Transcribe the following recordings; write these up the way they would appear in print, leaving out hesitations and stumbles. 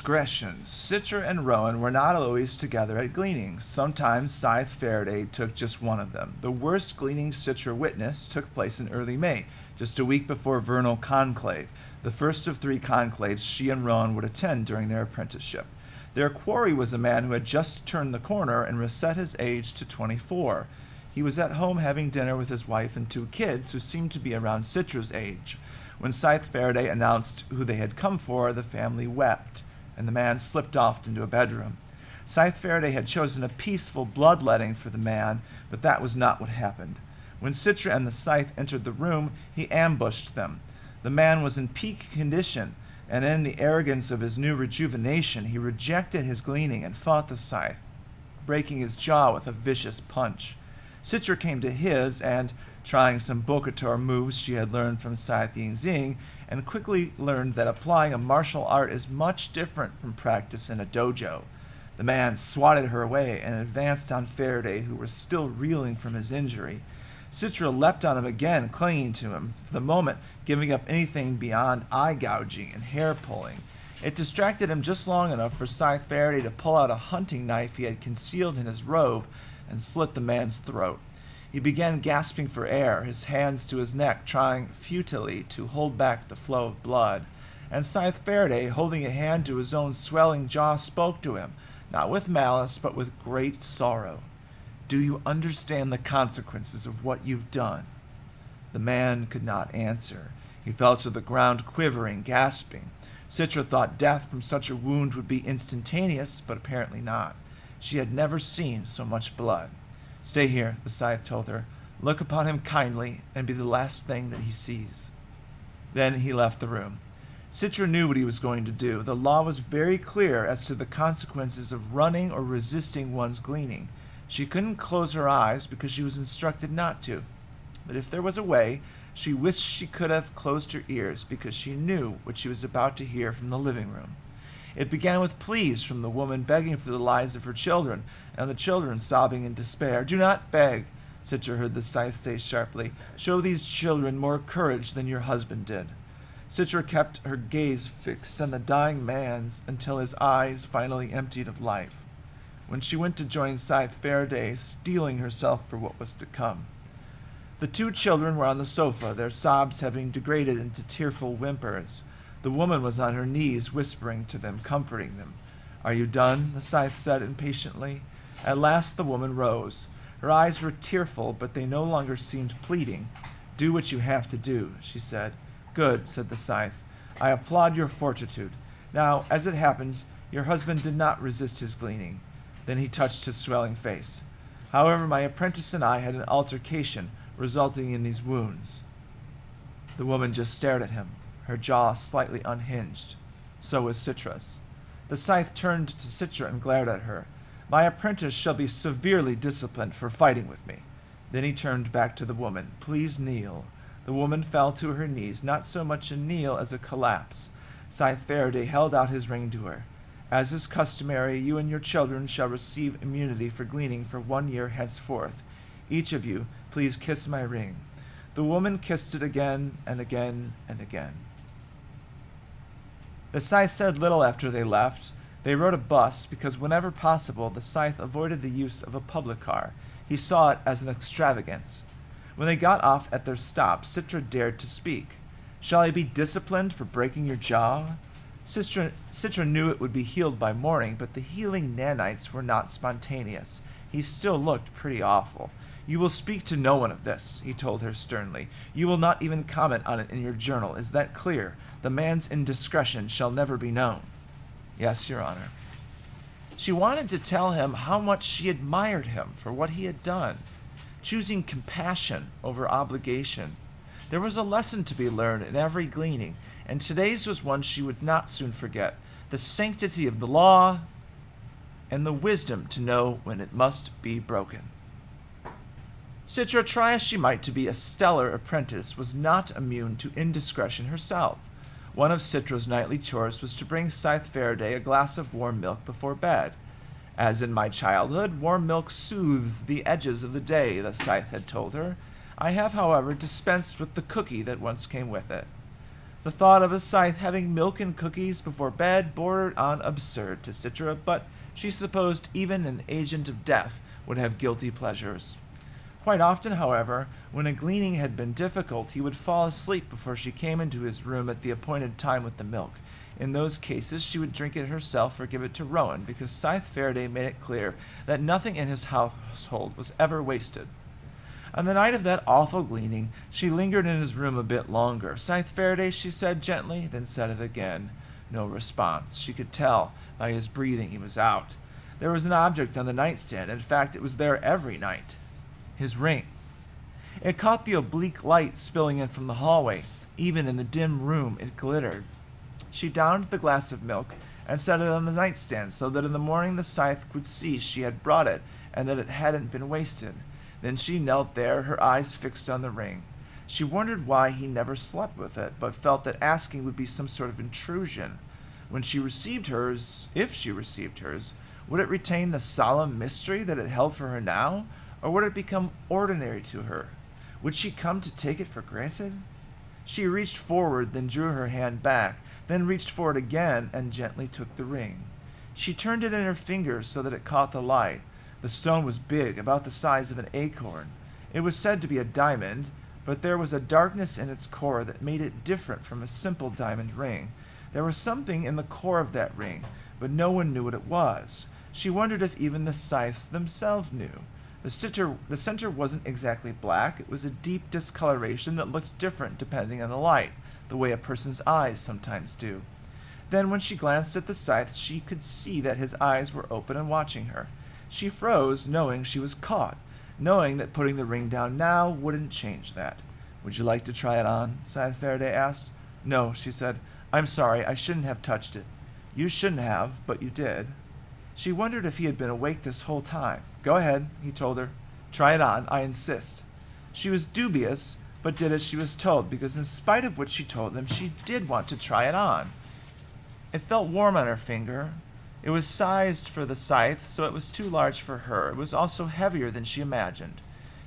Indiscretions. Citra and Rowan were not always together at gleanings. Sometimes Scythe Faraday took just one of them. The worst gleaning Citra witnessed took place in early May, just a week before Vernal Conclave, the first of 3 conclaves she and Rowan would attend during their apprenticeship. Their quarry was a man who had just turned the corner and reset his age to 24. He was at home having dinner with his wife and 2 kids, who seemed to be around Citra's age. When Scythe Faraday announced who they had come for, the family wept, and the man slipped off into a bedroom. Scythe Faraday had chosen a peaceful bloodletting for the man, but that was not what happened. When Citra and the Scythe entered the room, he ambushed them. The man was in peak condition, and in the arrogance of his new rejuvenation, he rejected his gleaning and fought the Scythe, breaking his jaw with a vicious punch. Citra came to his, and, trying some Bokator moves she had learned from Scythe Ying, and quickly learned that applying a martial art is much different from practice in a dojo. The man swatted her away and advanced on Faraday, who was still reeling from his injury. Citra leapt on him again, clinging to him, for the moment giving up anything beyond eye gouging and hair pulling. It distracted him just long enough for Scythe Faraday to pull out a hunting knife he had concealed in his robe and slit the man's throat. He began gasping for air, his hands to his neck, trying futilely to hold back the flow of blood. And Scythe Faraday, holding a hand to his own swelling jaw, spoke to him, not with malice, but with great sorrow. "Do you understand the consequences of what you've done?" The man could not answer. He fell to the ground, quivering, gasping. Citra thought death from such a wound would be instantaneous, but apparently not. She had never seen so much blood. "Stay here," the Scythe told her. "Look upon him kindly, and be the last thing that he sees." Then he left the room. Citra knew what he was going to do. The law was very clear as to the consequences of running or resisting one's gleaning. She couldn't close her eyes because she was instructed not to. But if there was a way, she wished she could have closed her ears, because she knew what she was about to hear from the living room. It began with pleas from the woman begging for the lives of her children, and the children sobbing in despair. "Do not beg," Citra heard the Scythe say sharply. "Show these children more courage than your husband did." Citra kept her gaze fixed on the dying man's until his eyes finally emptied of life. When she went to join Scythe Faraday, steeling herself for what was to come. The 2 children were on the sofa, their sobs having degraded into tearful whimpers. The woman was on her knees, whispering to them, comforting them. "Are you done?" the Scythe said impatiently. At last the woman rose. Her eyes were tearful, but they no longer seemed pleading. "Do what you have to do," she said. "Good," said the Scythe. "I applaud your fortitude. Now, as it happens, your husband did not resist his gleaning." Then he touched his swelling face. "However, my apprentice and I had an altercation, resulting in these wounds." The woman just stared at him, her jaw slightly unhinged. So was Citra's. The Scythe turned to Citra and glared at her. "My apprentice shall be severely disciplined for fighting with me." Then he turned back to the woman. "Please kneel." The woman fell to her knees, not so much a kneel as a collapse. Scythe Faraday held out his ring to her. "As is customary, you and your children shall receive immunity for gleaning for 1 year henceforth. Each of you, please kiss my ring." The woman kissed it again and again and again. The Scythe said little after they left. They rode a bus because whenever possible the Scythe avoided the use of a public car. He saw it as an extravagance. When they got off at their stop, Citra dared to speak. "Shall I be disciplined for breaking your jaw?" Citra knew it would be healed by morning, but the healing nanites were not spontaneous. He still looked pretty awful. "You will speak to no one of this," he told her sternly. "You will not even comment on it in your journal. Is that clear? The man's indiscretion shall never be known." "Yes, Your Honor." She wanted to tell him how much she admired him for what he had done, choosing compassion over obligation. There was a lesson to be learned in every gleaning, and today's was one she would not soon forget: the sanctity of the law and the wisdom to know when it must be broken. Citra, try as she might to be a stellar apprentice, was not immune to indiscretion herself. One of Citra's nightly chores was to bring Scythe Faraday a glass of warm milk before bed. "As in my childhood, warm milk soothes the edges of the day," the Scythe had told her. "I have, however, dispensed with the cookie that once came with it." The thought of a Scythe having milk and cookies before bed bordered on absurd to Citra, but she supposed even an agent of death would have guilty pleasures. Quite often, however, when a gleaning had been difficult, he would fall asleep before she came into his room at the appointed time with the milk. In those cases, she would drink it herself or give it to Rowan, because Scythe Faraday made it clear that nothing in his household was ever wasted. On the night of that awful gleaning, she lingered in his room a bit longer. Scythe Faraday, she said gently, then said it again. No response. She could tell by his breathing he was out. There was an object on the nightstand. In fact, it was there every night. His ring. It caught the oblique light spilling in from the hallway. Even in the dim room, it glittered. She downed the glass of milk and set it on the nightstand so that in the morning the Scythe would see she had brought it and that it hadn't been wasted. Then she knelt there, her eyes fixed on the ring. She wondered why he never slept with it, but felt that asking would be some sort of intrusion. When she received hers, if she received hers, would it retain the solemn mystery that it held for her now, or would it become ordinary to her? Would she come to take it for granted? She reached forward, then drew her hand back, then reached forward again and gently took the ring. She turned it in her fingers so that it caught the light. The stone was big, about the size of an acorn. It was said to be a diamond, but there was a darkness in its core that made it different from a simple diamond ring. There was something in the core of that ring, but no one knew what it was. She wondered if even the Scythes themselves knew. The center wasn't exactly black. It was a deep discoloration that looked different depending on the light, the way a person's eyes sometimes do. Then when she glanced at the Scythe, she could see that his eyes were open and watching her. She froze, knowing she was caught, knowing that putting the ring down now wouldn't change that. Would you like to try it on? Scythe Faraday asked. No, she said. I'm sorry, I shouldn't have touched it. You shouldn't have, but you did. She wondered if he had been awake this whole time. Go ahead, he told her. Try it on, I insist. She was dubious, but did as she was told, because in spite of what she told him, she did want to try it on. It felt warm on her finger. It was sized for the Scythe, so it was too large for her. It was also heavier than she imagined.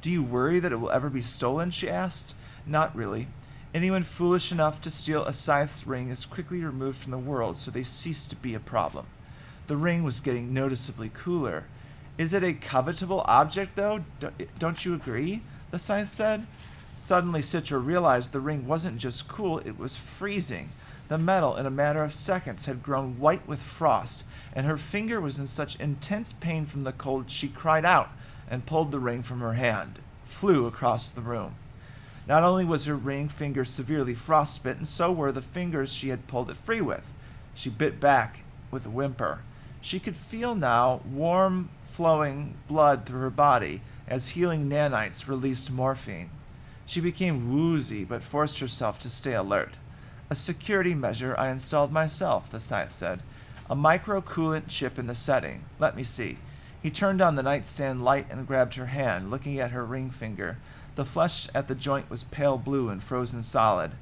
Do you worry that it will ever be stolen? She asked. Not really. Anyone foolish enough to steal a Scythe's ring is quickly removed from the world, so they cease to be a problem. The ring was getting noticeably cooler. Is it a covetable object, though? Don't you agree? The Scythe said. Suddenly, Citra realized the ring wasn't just cool, it was freezing. The metal, in a matter of seconds, had grown white with frost, and her finger was in such intense pain from the cold she cried out and pulled the ring from her hand. It flew across the room. Not only was her ring finger severely frostbitten, so were the fingers she had pulled it free with. She bit back with a whimper. She could feel now warm, flowing blood through her body as healing nanites released morphine. She became woozy, but forced herself to stay alert. A security measure I installed myself, the Scythe said. A micro-coolant chip in the setting. Let me see. He turned on the nightstand light and grabbed her hand, looking at her ring finger. The flesh at the joint was pale blue and frozen solid.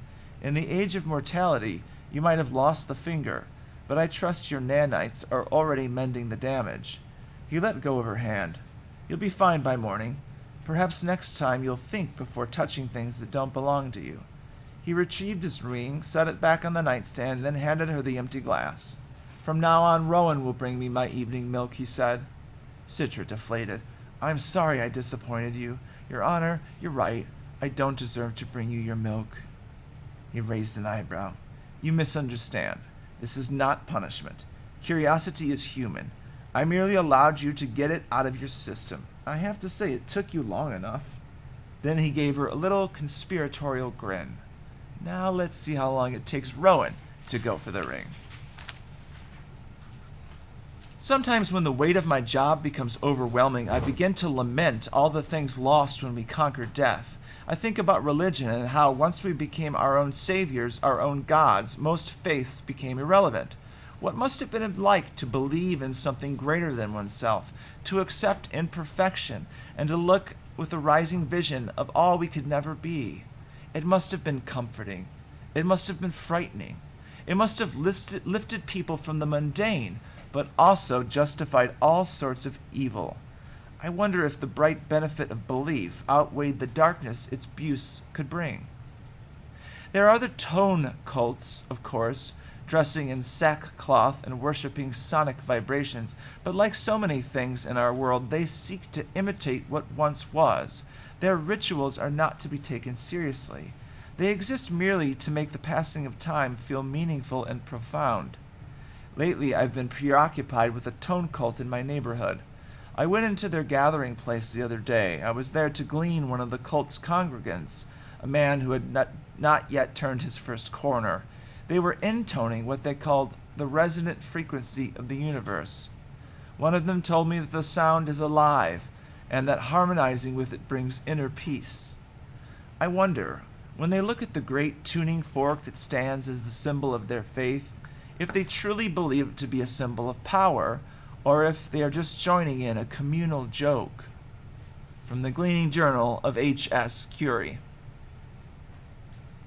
In the age of mortality, you might have lost the finger, but I trust your nanites are already mending the damage. He let go of her hand. You'll be fine by morning. Perhaps next time you'll think before touching things that don't belong to you. He retrieved his ring, set it back on the nightstand, then handed her the empty glass. From now on, Rowan will bring me my evening milk, he said. Citra deflated. I'm sorry I disappointed you. Your Honor, you're right. I don't deserve to bring you your milk. He raised an eyebrow. You misunderstand. This is not punishment. Curiosity is human. I merely allowed you to get it out of your system. I have to say, it took you long enough. Then he gave her a little conspiratorial grin. Now let's see how long it takes Rowan to go for the ring. Sometimes when the weight of my job becomes overwhelming, I begin to lament all the things lost when we conquered death. I think about religion and how once we became our own saviors, our own gods, most faiths became irrelevant. What must have been like to believe in something greater than oneself, to accept imperfection, and to look with a rising vision of all we could never be? It must have been comforting. It must have been frightening. It must have lifted people from the mundane, but also justified all sorts of evil. I wonder if the bright benefit of belief outweighed the darkness its abuse could bring. There are other tone cults, of course, dressing in sackcloth and worshipping sonic vibrations, but like so many things in our world, they seek to imitate what once was. Their rituals are not to be taken seriously. They exist merely to make the passing of time feel meaningful and profound. Lately, I've been preoccupied with a tone cult in my neighborhood. I went into their gathering place the other day. I was there to glean one of the cult's congregants, a man who had not yet turned his first corner. They were intoning what they called the resonant frequency of the universe. One of them told me that the sound is alive, and that harmonizing with it brings inner peace. I wonder, when they look at the great tuning fork that stands as the symbol of their faith, if they truly believe it to be a symbol of power, or if they are just joining in a communal joke. From the Gleaning Journal of H.S. Curie.